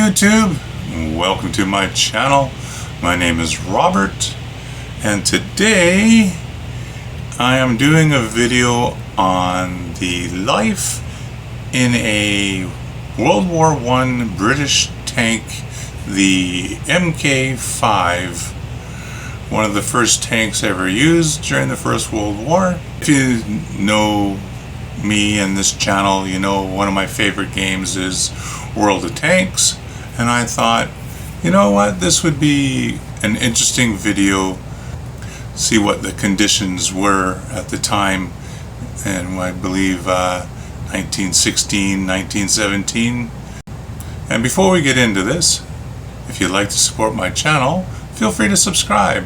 YouTube, welcome to my channel. My name is Robert, and today I am doing a video on the life in a World War I British tank, the MK5, one of the first tanks ever used during the First World War. If you know me and this channel, you know one of my favorite games is World of Tanks, and I thought, you know what, this would be an interesting video, see what the conditions were at the time, and I believe 1916, 1917. And before we get into this, if you'd like to support my channel, feel free to subscribe.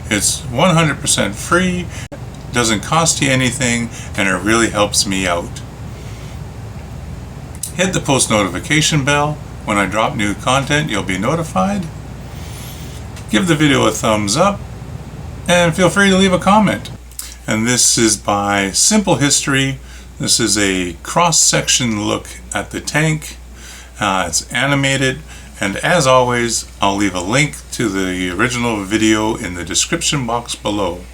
It's 100% free, doesn't cost you anything, and it really helps me out. Hit the post notification bell. When I drop new content, you'll be notified. Give the video a thumbs up, and feel free to leave a comment. And this is by Simple History. This is a cross-section look at the tank. It's animated, and as always, I'll leave a link to the original video in the description box below.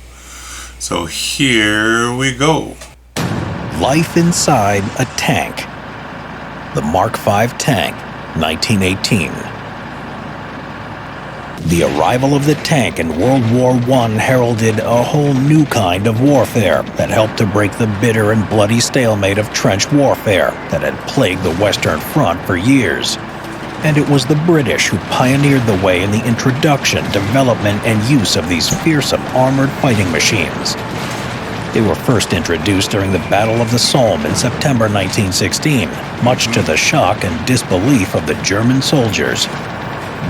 So here we go. Life inside a tank. The Mark V Tank, 1918. The arrival of the tank in World War I heralded a whole new kind of warfare that helped to break the bitter and bloody stalemate of trench warfare that had plagued the Western Front for years. And it was the British who pioneered the way in the introduction, development, and use of these fearsome armored fighting machines. They were first introduced during the Battle of the Somme in September 1916, much to the shock and disbelief of the German soldiers.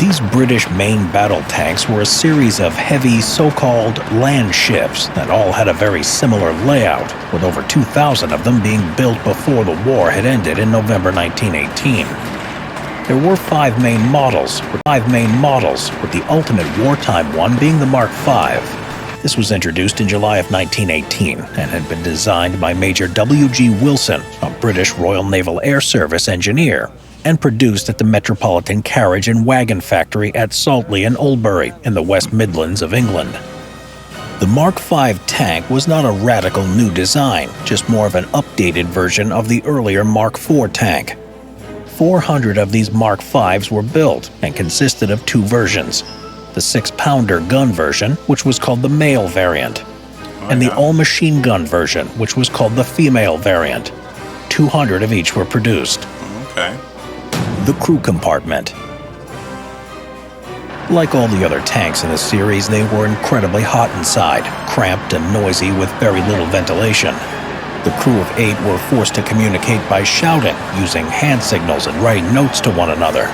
These British main battle tanks were a series of heavy so-called land ships that all had a very similar layout, with over 2,000 of them being built before the war had ended in November 1918. There were five main models, with the ultimate wartime one being the Mark V. This was introduced in July of 1918 and had been designed by Major W.G. Wilson, a British Royal Naval Air Service engineer, and produced at the Metropolitan Carriage and Wagon Factory at Saltley and Oldbury in the West Midlands of England. The Mark V tank was not a radical new design, just more of an updated version of the earlier Mark IV tank. 400 of these Mark Vs were built and consisted of two versions: the 6-pounder gun version, which was called the male variant, and the all-machine gun version, which was called the female variant. 200 of each were produced. Okay. The crew compartment. Like all the other tanks in the series, they were incredibly hot inside, cramped and noisy with very little ventilation. The crew of 8 were forced to communicate by shouting, using hand signals and writing notes to one another.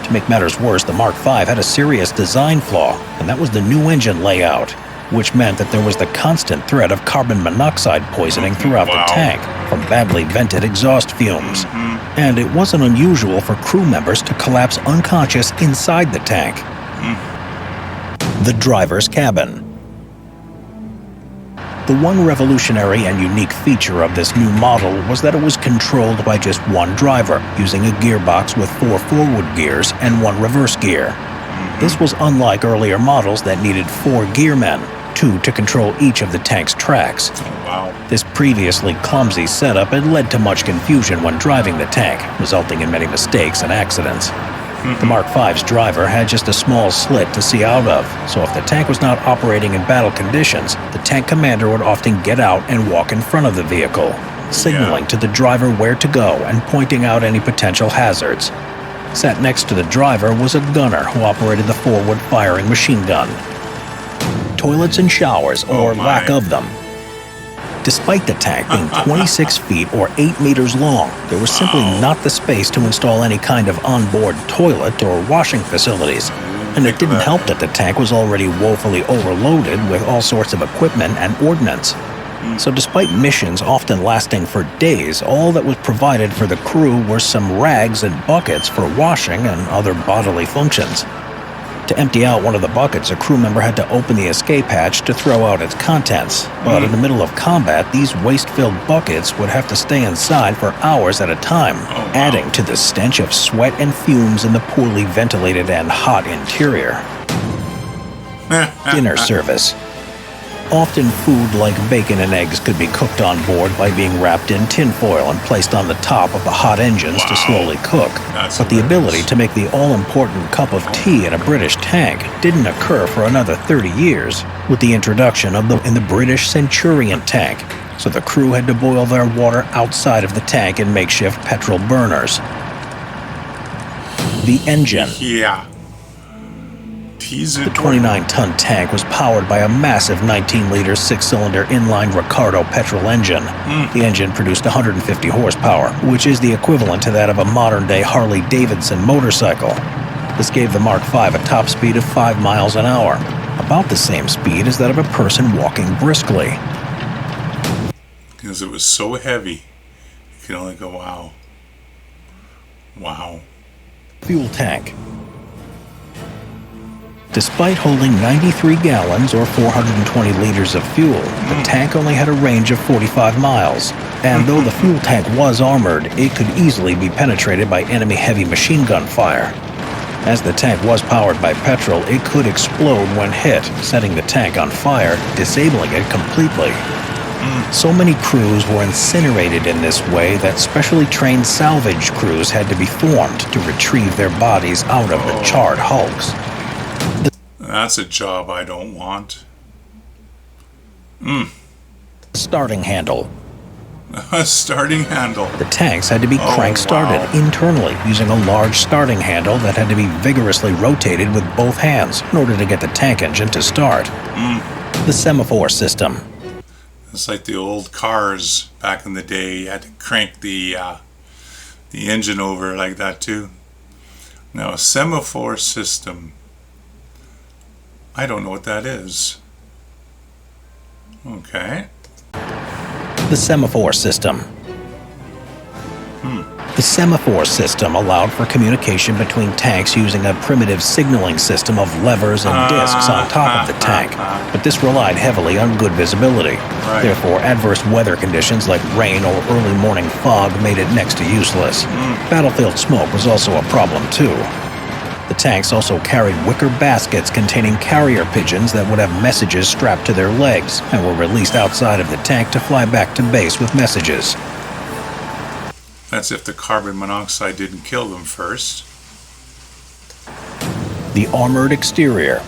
To make matters worse, the Mark V had a serious design flaw, and that was the new engine layout, which meant that there was the constant threat of carbon monoxide poisoning throughout the tank from badly vented exhaust fumes. And it wasn't unusual for crew members to collapse unconscious inside the tank. The driver's cabin. The one revolutionary and unique feature of this new model was that it was controlled by just one driver, using a gearbox with 4 forward gears and 1 reverse gear. This was unlike earlier models that needed 4 gearmen, 2 to control each of the tank's tracks. This previously clumsy setup had led to much confusion when driving the tank, resulting in many mistakes and accidents. The Mark V's driver had just a small slit to see out of, so if the tank was not operating in battle conditions, the tank commander would often get out and walk in front of the vehicle, signaling to the driver where to go and pointing out any potential hazards. Sat next to the driver was a gunner who operated the forward-firing machine gun. Toilets and showers, or lack of them. Despite the tank being 26 feet or 8 meters long, there was simply not the space to install any kind of onboard toilet or washing facilities. And it didn't help that the tank was already woefully overloaded with all sorts of equipment and ordnance. So despite missions often lasting for days, all that was provided for the crew were some rags and buckets for washing and other bodily functions. To empty out one of the buckets, a crew member had to open the escape hatch to throw out its contents. But in the middle of combat, these waste-filled buckets would have to stay inside for hours at a time, adding to the stench of sweat and fumes in the poorly ventilated and hot interior. Dinner service. Often food like bacon and eggs could be cooked on board by being wrapped in tinfoil and placed on the top of the hot engines to slowly cook. But the ability to make the all-important cup of tea in a British tank didn't occur for another 30 years with the introduction of the British Centurion tank. So the crew had to boil their water outside of the tank in makeshift petrol burners. The engine. Yeah. The 29-ton tank was powered by a massive 19-liter 6-cylinder inline Ricardo petrol engine. The engine produced 150 horsepower, which is the equivalent to that of a modern-day Harley-Davidson motorcycle. This gave the Mark V a top speed of 5 miles an hour, about the same speed as that of a person walking briskly. Because it was so heavy, you could only go, wow. Wow. Fuel tank. Despite holding 93 gallons or 420 liters of fuel, the tank only had a range of 45 miles. And though the fuel tank was armored, it could easily be penetrated by enemy heavy machine gun fire. As the tank was powered by petrol, it could explode when hit, setting the tank on fire, disabling it completely. So many crews were incinerated in this way that specially trained salvage crews had to be formed to retrieve their bodies out of the charred hulks. That's a job I don't want. Starting handle. A starting handle. The tanks had to be crank-started internally using a large starting handle that had to be vigorously rotated with both hands in order to get the tank engine to start. The semaphore system. It's like the old cars back in the day. You had to crank the engine over like that too. Now a semaphore system. I don't know what that is. Okay. The semaphore system. The semaphore system allowed for communication between tanks using a primitive signaling system of levers and discs on top of the tank, but this relied heavily on good visibility. Therefore, adverse weather conditions like rain or early morning fog made it next to useless. Battlefield smoke was also a problem too. The tanks also carried wicker baskets containing carrier pigeons that would have messages strapped to their legs and were released outside of the tank to fly back to base with messages. That's if the carbon monoxide didn't kill them first. The armored exterior.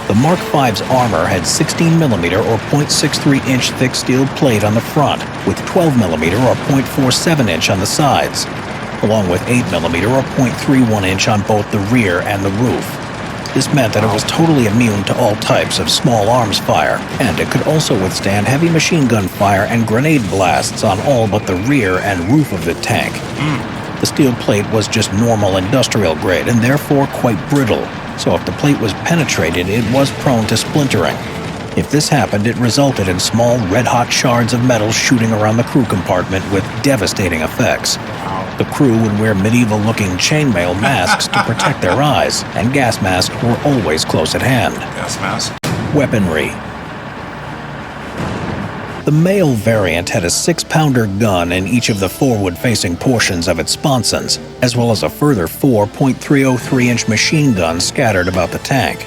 The Mark V's armor had 16mm or 0.63-inch thick steel plate on the front, with 12mm or 0.47-inch on the sides, along with 8mm or 0.31-inch on both the rear and the roof. This meant that it was totally immune to all types of small arms fire, and it could also withstand heavy machine gun fire and grenade blasts on all but the rear and roof of the tank. The steel plate was just normal industrial grade and therefore quite brittle, so if the plate was penetrated, it was prone to splintering. If this happened, it resulted in small red-hot shards of metal shooting around the crew compartment with devastating effects. The crew would wear medieval-looking chainmail masks to protect their eyes, and gas masks were always close at hand. Gas mask. Weaponry. The male variant had a 6-pounder gun in each of the forward-facing portions of its sponsons, as well as a further 4 .303-inch machine guns scattered about the tank.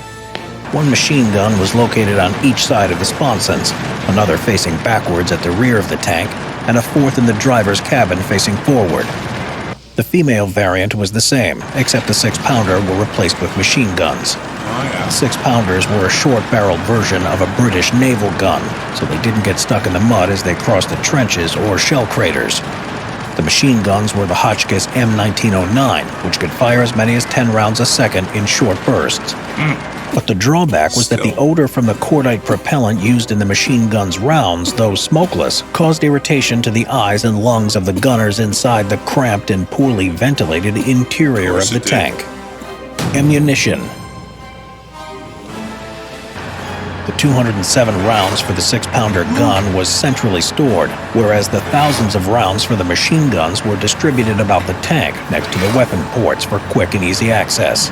One machine gun was located on each side of the sponsons, another facing backwards at the rear of the tank, and a fourth in the driver's cabin facing forward. The female variant was the same, except the 6-pounder were replaced with machine guns. The 6-pounders were a short-barreled version of a British naval gun, so they didn't get stuck in the mud as they crossed the trenches or shell craters. The machine guns were the Hotchkiss M1909, which could fire as many as 10 rounds a second in short bursts. But the drawback was that the odor from the cordite propellant used in the machine gun's rounds, though smokeless, caused irritation to the eyes and lungs of the gunners inside the cramped and poorly ventilated interior of the tank. Ammunition. The 207 rounds for the 6-pounder gun was centrally stored, whereas the thousands of rounds for the machine guns were distributed about the tank next to the weapon ports for quick and easy access.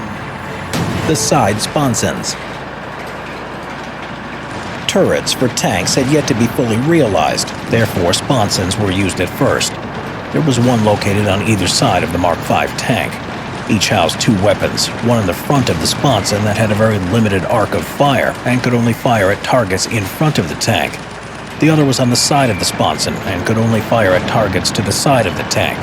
the side sponsons. Turrets for tanks had yet to be fully realized, therefore sponsons were used at first. There was one located on either side of the Mark V tank. Each housed two weapons, one in the front of the sponson that had a very limited arc of fire and could only fire at targets in front of the tank. The other was on the side of the sponson and could only fire at targets to the side of the tank.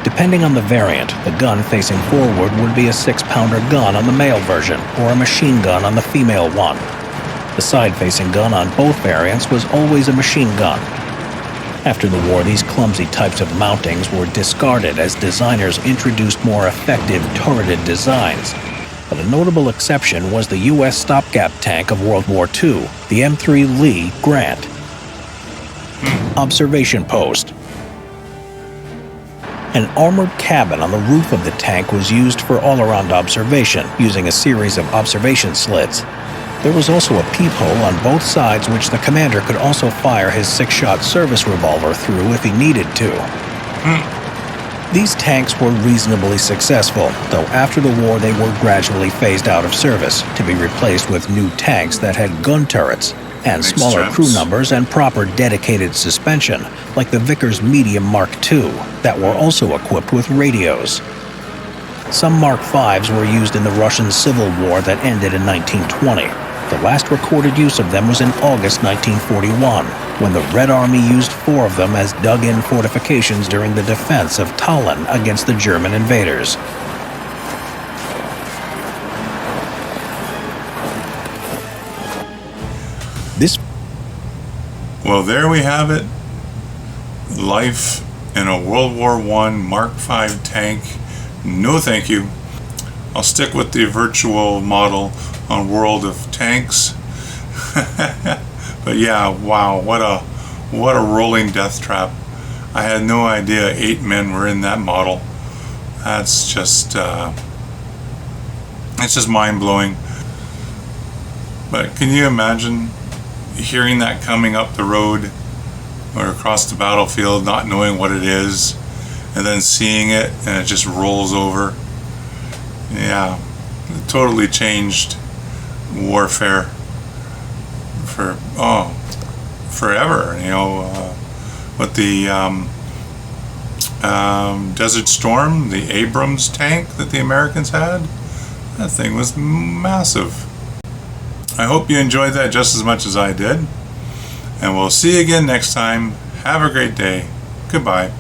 Depending on the variant, the gun facing forward would be a 6-pounder gun on the male version or a machine gun on the female one. The side-facing gun on both variants was always a machine gun. After the war, these clumsy types of mountings were discarded as designers introduced more effective turreted designs. But a notable exception was the U.S. stopgap tank of World War II, the M3 Lee Grant. Observation post. An armored cabin on the roof of the tank was used for all-around observation, using a series of observation slits. There was also a peephole on both sides which the commander could also fire his 6-shot service revolver through if he needed to. These tanks were reasonably successful, though after the war they were gradually phased out of service to be replaced with new tanks that had gun turrets and smaller crew numbers and proper dedicated suspension, like the Vickers Medium Mark II, that were also equipped with radios. Some Mark Vs were used in the Russian Civil War that ended in 1920. The last recorded use of them was in August 1941, when the Red Army used 4 of them as dug-in fortifications during the defense of Tallinn against the German invaders. Well, there we have it. Life in a World War I Mark V tank. No thank you. I'll stick with the virtual model on World of Tanks. But yeah, wow, what a rolling death trap. I had no idea 8 men were in that model. That's just it's just mind-blowing. But can you imagine hearing that coming up the road or across the battlefield, not knowing what it is, and then seeing it and it just rolls over? Yeah, it totally changed warfare for forever. You know, with the Desert Storm, the Abrams tank that the Americans had, that thing was massive. I hope you enjoyed that just as much as I did, and we'll see you again next time. Have a great day. Goodbye.